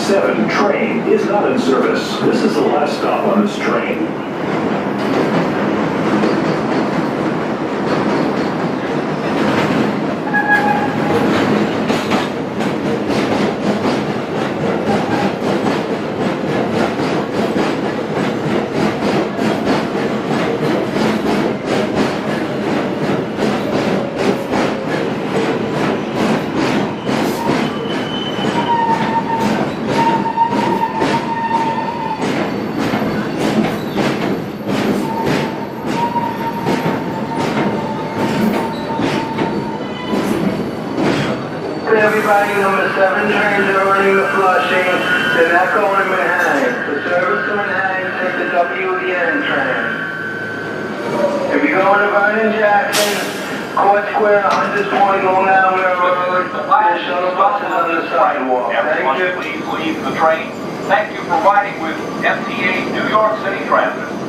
7 train is not in service. This is the last stop on this train. Everybody, number 7 trains are running to Flushing. They're not going to Manhattan. The service to Manhattan, take the W of the N train. If you're going to Vernon Jackson, Court Square, Hunters Point, Long Island Road, there's shuttle buses on the sidewalk. Everyone, please leave the train. Thank you for riding with MTA New York City Transit.